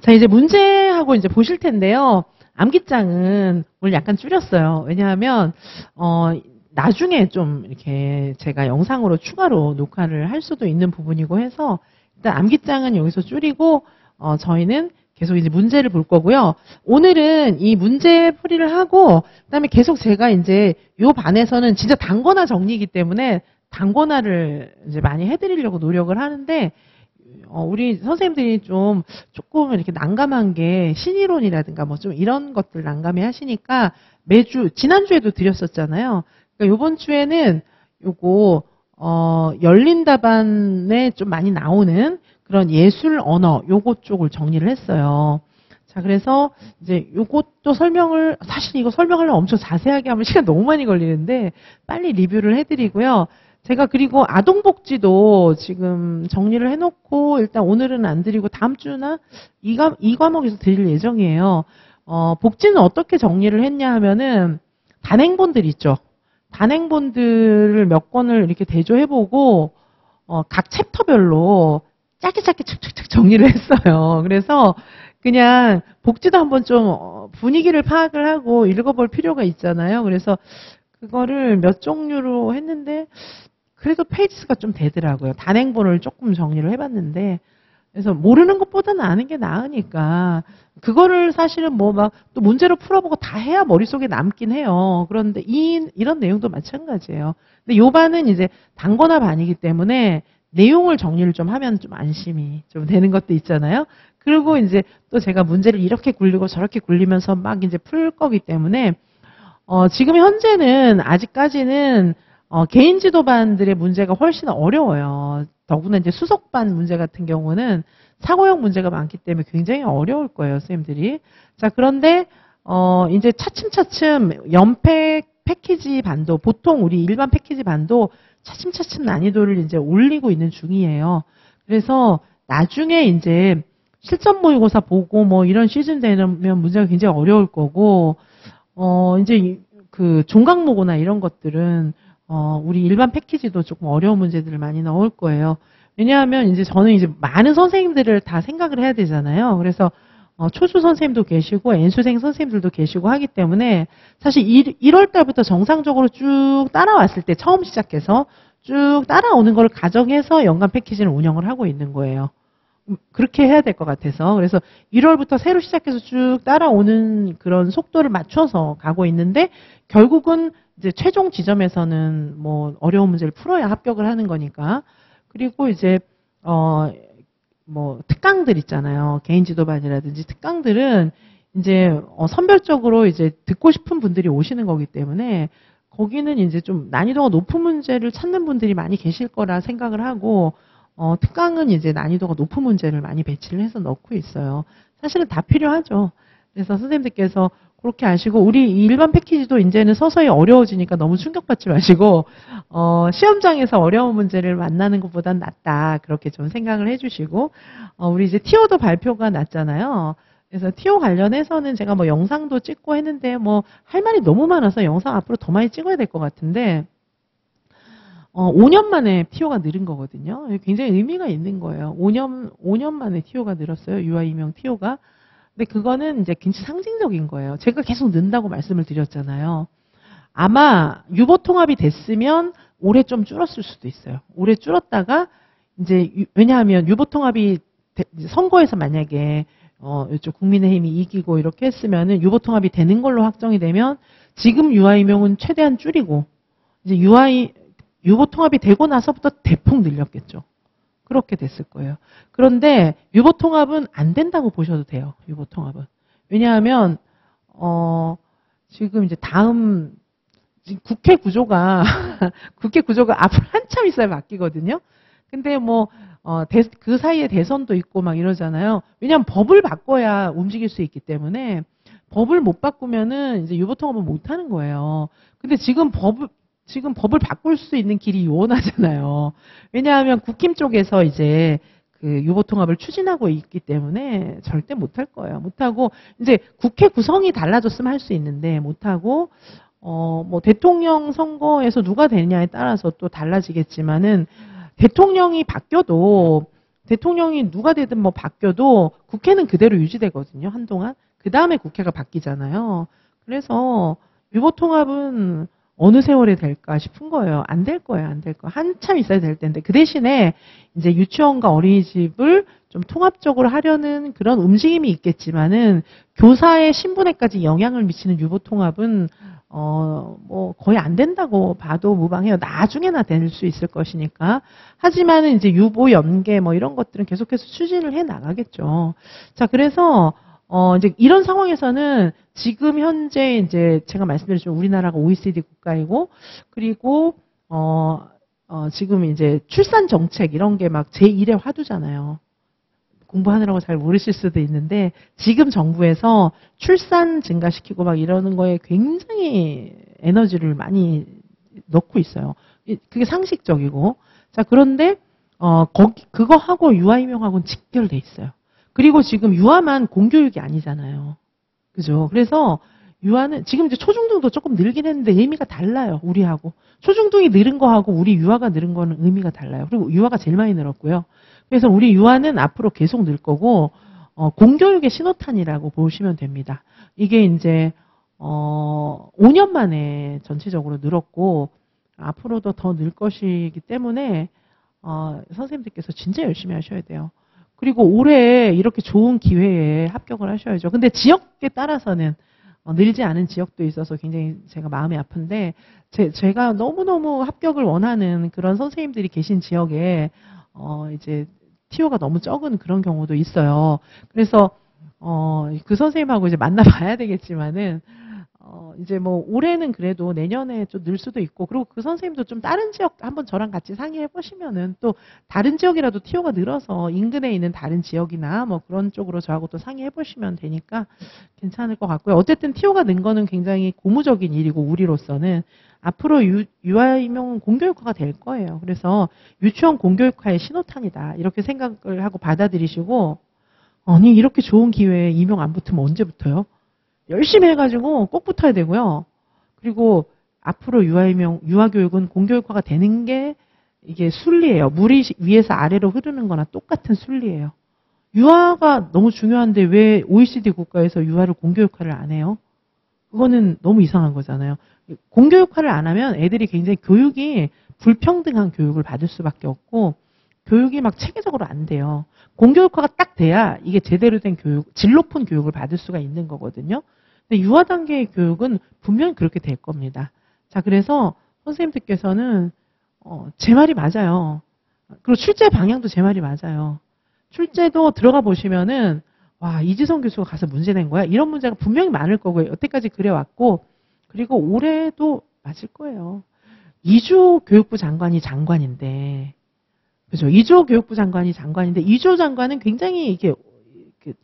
자, 이제 문제하고 이제 보실 텐데요. 암기장은 오늘 약간 줄였어요. 왜냐하면, 나중에 좀 이렇게 제가 영상으로 추가로 녹화를 할 수도 있는 부분이고 해서, 일단 암기장은 여기서 줄이고, 저희는 계속 이제 문제를 볼 거고요. 오늘은 이 문제 풀이를 하고, 그다음에 계속 제가 이제 요 반에서는 진짜 단권화 정리이기 때문에 단권화를 이제 많이 해드리려고 노력을 하는데, 우리 선생님들이 조금 이렇게 난감한 게 신이론이라든가 뭐 좀 이런 것들 난감해 하시니까 매주, 지난주에도 드렸었잖아요. 그러니까 요번 주에는 요거, 열린 답안에 좀 많이 나오는 그런 예술 언어, 요거 쪽을 정리를 했어요. 자, 그래서 이제 요것도 사실 이거 설명하려면 엄청 자세하게 하면 시간 너무 많이 걸리는데 빨리 리뷰를 해드리고요. 제가 그리고 아동복지도 지금 정리를 해놓고 일단 오늘은 안 드리고 다음 주나 이 과목에서 드릴 예정이에요. 복지는 어떻게 정리를 했냐 하면은 단행본들 있죠. 단행본들을 몇 권을 이렇게 대조해보고 각 챕터별로 짧게 착착착 정리를 했어요. 그래서 그냥 복지도 한번 좀 분위기를 파악을 하고 읽어볼 필요가 있잖아요. 그래서 그거를 몇 종류로 했는데 그래도 페이지 수가 좀 되더라고요. 단행본을 조금 정리를 해봤는데 그래서 모르는 것보다는 아는 게 나으니까 그거를 사실은 뭐 막 또 문제로 풀어보고 다 해야 머릿속에 남긴 해요. 그런데 이런 내용도 마찬가지예요. 근데 요 반은 이제 단권화 반이기 때문에 내용을 정리를 좀 하면 좀 안심이 좀 되는 것도 있잖아요. 그리고 이제 또 제가 문제를 이렇게 굴리고 저렇게 굴리면서 막 이제 풀 거기 때문에 지금 현재는 아직까지는 개인 지도반들의 문제가 훨씬 어려워요. 더구나 이제 수석반 문제 같은 경우는 사고형 문제가 많기 때문에 굉장히 어려울 거예요, 선생님들이. 자, 그런데 이제 차츰차츰 연팩 패키지 반도, 보통 우리 일반 패키지 반도 차츰차츰 난이도를 이제 올리고 있는 중이에요. 그래서 나중에 이제 실전 모의고사 보고 뭐 이런 시즌 되면 문제가 굉장히 어려울 거고, 이제 그 종강모고나 이런 것들은 우리 일반 패키지도 조금 어려운 문제들을 많이 넣을 거예요. 왜냐하면 이제 저는 이제 많은 선생님들을 다 생각을 해야 되잖아요. 그래서 초수 선생님도 계시고 N수생 선생님들도 계시고 하기 때문에 사실 1월 달부터 정상적으로 쭉 따라왔을 때 처음 시작해서 쭉 따라오는 걸 가정해서 연간 패키지를 운영을 하고 있는 거예요. 그렇게 해야 될 것 같아서. 그래서 1월부터 새로 시작해서 쭉 따라오는 그런 속도를 맞춰서 가고 있는데 결국은 이제 최종 지점에서는 뭐 어려운 문제를 풀어야 합격을 하는 거니까. 그리고 이제 뭐 특강들 있잖아요. 개인 지도반이라든지 특강들은 이제 선별적으로 이제 듣고 싶은 분들이 오시는 거기 때문에 거기는 이제 좀 난이도가 높은 문제를 찾는 분들이 많이 계실 거라 생각을 하고 특강은 이제 난이도가 높은 문제를 많이 배치를 해서 넣고 있어요. 사실은 다 필요하죠. 그래서 선생님들께서 그렇게 아시고 우리 일반 패키지도 이제는 서서히 어려워지니까 너무 충격받지 마시고 시험장에서 어려운 문제를 만나는 것보단 낫다 그렇게 좀 생각을 해주시고 우리 이제 티오도 발표가 났잖아요. 그래서 티오 관련해서는 제가 뭐 영상도 찍고 했는데 뭐 할 말이 너무 많아서 영상 앞으로 더 많이 찍어야 될 것 같은데 5년 만에 티오가 늘은 거거든요. 굉장히 의미가 있는 거예요. 5년 만에 티오가 늘었어요. 유아이명 티오가. 근데 그거는 이제 굉장히 상징적인 거예요. 제가 계속 는다고 말씀을 드렸잖아요. 아마 유보 통합이 됐으면 올해 좀 줄었을 수도 있어요. 올해 줄었다가 이제 왜냐하면 유보 통합이 선거에서 만약에 이쪽 국민의힘이 이기고 이렇게 했으면은 유보 통합이 되는 걸로 확정이 되면 지금 유아이명은 최대한 줄이고 이제 유보 통합이 되고 나서부터 대폭 늘렸겠죠. 그렇게 됐을 거예요. 그런데 유보 통합은 안 된다고 보셔도 돼요. 유보 통합은. 왜냐하면 지금 이제 지금 국회 구조가 앞으로 한참 있어야 바뀌거든요. 근데 뭐 그 사이에 대선도 있고 막 이러잖아요. 왜냐하면 법을 바꿔야 움직일 수 있기 때문에 법을 못 바꾸면은 이제 유보 통합은 못 하는 거예요. 근데 지금 법을 바꿀 수 있는 길이 요원하잖아요. 왜냐하면 국힘 쪽에서 이제 그 유보 통합을 추진하고 있기 때문에 절대 못할 거예요. 못하고 이제 국회 구성이 달라졌으면 할 수 있는데 못하고 뭐 대통령 선거에서 누가 되느냐에 따라서 또 달라지겠지만은 대통령이 바뀌어도 대통령이 누가 되든 뭐 바뀌어도 국회는 그대로 유지되거든요. 한동안. 그 다음에 국회가 바뀌잖아요. 그래서 유보통합은 어느 세월에 될까 싶은 거예요. 안 될 거예요. 안 될 거예요. 한참 있어야 될 텐데. 그 대신에 이제 유치원과 어린이집을 좀 통합적으로 하려는 그런 움직임이 있겠지만은 교사의 신분에까지 영향을 미치는 유보통합은 뭐 거의 안 된다고 봐도 무방해요. 나중에나 될 수 있을 것이니까. 하지만은 이제 유보 연계 뭐 이런 것들은 계속해서 추진을 해 나가겠죠. 자, 그래서 이제 이런 상황에서는 지금 현재 이제 제가 말씀드렸지만 우리나라가 OECD 국가이고 그리고 지금 이제 출산 정책 이런 게 막 제1의 화두잖아요. 공부하느라고 잘 모르실 수도 있는데 지금 정부에서 출산 증가시키고 막 이러는 거에 굉장히 에너지를 많이 넣고 있어요. 그게 상식적이고. 자, 그런데 그거하고 유아임용하고는 직결돼 있어요. 그리고 지금 유아만 공교육이 아니잖아요. 그죠? 그래서 유아는 지금 이제 초중등도 조금 늘긴 했는데 의미가 달라요. 우리하고. 초중등이 늘은 거하고 우리 유아가 늘은 거는 의미가 달라요. 그리고 유아가 제일 많이 늘었고요. 그래서 우리 유아는 앞으로 계속 늘 거고 공교육의 신호탄이라고 보시면 됩니다. 이게 이제 5년 만에 전체적으로 늘었고 앞으로도 더 늘 것이기 때문에 선생님들께서 진짜 열심히 하셔야 돼요. 그리고 올해 이렇게 좋은 기회에 합격을 하셔야죠. 근데 지역에 따라서는 늘지 않은 지역도 있어서 굉장히 제가 마음이 아픈데 제가 너무너무 합격을 원하는 그런 선생님들이 계신 지역에 이제 티오가 너무 적은 그런 경우도 있어요. 그래서 그 선생님하고 이제 만나봐야 되겠지만은 이제 뭐 올해는 그래도 내년에 좀 늘 수도 있고 그리고 그 선생님도 좀 다른 지역 한번 저랑 같이 상의해 보시면은 또 다른 지역이라도 티오가 늘어서 인근에 있는 다른 지역이나 뭐 그런 쪽으로 저하고 또 상의해 보시면 되니까 괜찮을 것 같고요. 어쨌든 티오가 는 거는 굉장히 고무적인 일이고 우리로서는 앞으로 유아임용 공교육화가 될 거예요. 그래서 유치원 공교육화의 신호탄이다 이렇게 생각을 하고 받아들이시고 아니 이렇게 좋은 기회에 임용 안 붙으면 언제 붙어요? 열심히 해가지고 꼭 붙어야 되고요. 그리고 앞으로 유아교육은 공교육화가 되는 게 이게 순리예요. 물이 위에서 아래로 흐르는 거나 똑같은 순리예요. 유아가 너무 중요한데 왜 OECD 국가에서 유아를 공교육화를 안 해요? 그거는 너무 이상한 거잖아요. 공교육화를 안 하면 애들이 굉장히 교육이 불평등한 교육을 받을 수밖에 없고 교육이 막 체계적으로 안 돼요. 공교육화가 딱 돼야 이게 제대로 된 교육, 질 높은 교육을 받을 수가 있는 거거든요. 근데 유아 단계의 교육은 분명히 그렇게 될 겁니다. 자, 그래서 선생님들께서는 제 말이 맞아요. 그리고 출제 방향도 제 말이 맞아요. 출제도 들어가 보시면은 와, 이지성 교수가 가서 문제 낸 거야? 이런 문제가 분명히 많을 거고요. 여태까지 그래왔고 그리고 올해도 맞을 거예요. 이주호 교육부 장관이 장관인데 그죠? 이주호 교육부 장관이 장관인데 이주호 장관은 굉장히 이게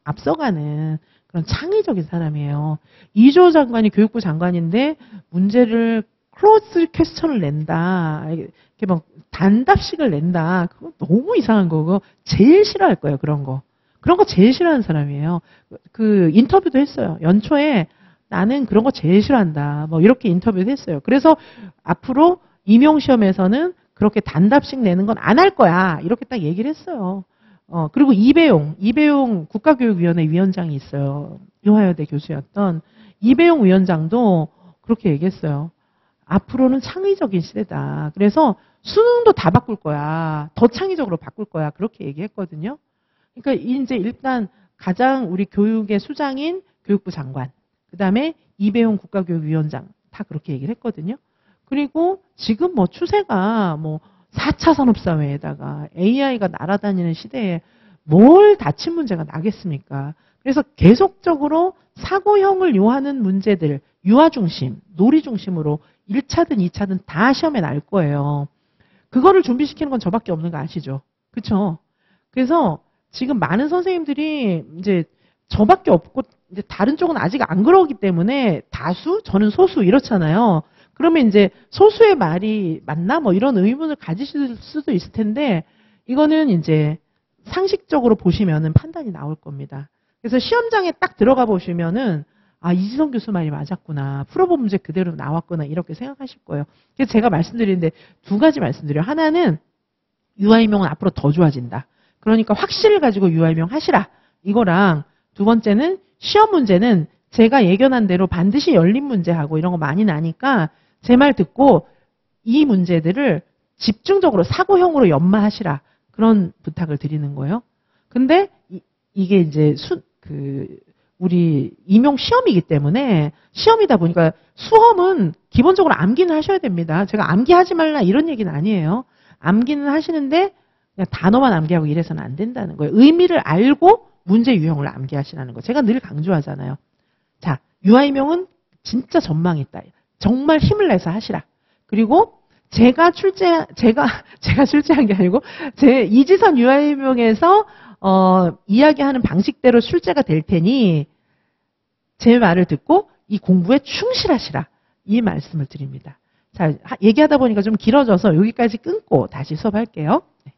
앞서가는 그런 창의적인 사람이에요. 이주호 장관이 교육부 장관인데 문제를 클로즈 퀘스천을 낸다. 이렇게 막 단답식을 낸다. 그거 너무 이상한 거고 제일 싫어할 거예요. 그런 거. 그런 거 제일 싫어하는 사람이에요. 그 인터뷰도 했어요. 연초에 나는 그런 거 제일 싫어한다. 뭐 이렇게 인터뷰도 했어요. 그래서 앞으로 임용시험에서는 그렇게 단답식 내는 건 안 할 거야. 이렇게 딱 얘기를 했어요. 그리고 이배용 국가교육위원회 위원장이 있어요. 이화여대 교수였던 이배용 위원장도 그렇게 얘기했어요. 앞으로는 창의적인 시대다. 그래서 수능도 다 바꿀 거야. 더 창의적으로 바꿀 거야. 그렇게 얘기했거든요. 그러니까 이제 일단 가장 우리 교육의 수장인 교육부 장관, 그 다음에 이배용 국가교육위원장 다 그렇게 얘기를 했거든요. 그리고 지금 뭐 추세가 뭐 4차 산업사회에다가 AI가 날아다니는 시대에 뭘 다친 문제가 나겠습니까? 그래서 계속적으로 사고형을 요하는 문제들, 유아 중심, 놀이 중심으로 1차든 2차든 다 시험에 날 거예요. 그거를 준비시키는 건 저밖에 없는 거 아시죠? 그쵸? 그래서 지금 많은 선생님들이 이제 저밖에 없고 이제 다른 쪽은 아직 안 그러기 때문에 다수, 저는 소수 이렇잖아요. 그러면 이제 소수의 말이 맞나? 뭐 이런 의문을 가지실 수도 있을 텐데 이거는 이제 상식적으로 보시면은 판단이 나올 겁니다. 그래서 시험장에 딱 들어가 보시면은 아, 이지성 교수 말이 맞았구나. 풀어본 문제 그대로 나왔구나. 이렇게 생각하실 거예요. 그래서 제가 말씀드리는데 두 가지 말씀드려요. 하나는 유아임용은 앞으로 더 좋아진다. 그러니까 확신을 가지고 유아이명 하시라. 이거랑 두 번째는 시험 문제는 제가 예견한 대로 반드시 열린 문제하고 이런 거 많이 나니까 제 말 듣고 이 문제들을 집중적으로 사고형으로 연마하시라. 그런 부탁을 드리는 거예요. 근데 이게 이제 우리 임용 시험이기 때문에 시험이다 보니까 수험은 기본적으로 암기는 하셔야 됩니다. 제가 암기하지 말라 이런 얘기는 아니에요. 암기는 하시는데 그냥 단어만 암기하고 이래서는 안 된다는 거예요. 의미를 알고 문제 유형을 암기하시라는 거. 제가 늘 강조하잖아요. 자, 유아이명은 진짜 전망이 있다. 정말 힘을 내서 하시라. 그리고 제가 출제한 게 아니고 제 이지선 유아이명에서 이야기하는 방식대로 출제가 될 테니 제 말을 듣고 이 공부에 충실하시라. 이 말씀을 드립니다. 자, 얘기하다 보니까 좀 길어져서 여기까지 끊고 다시 수업할게요. 네.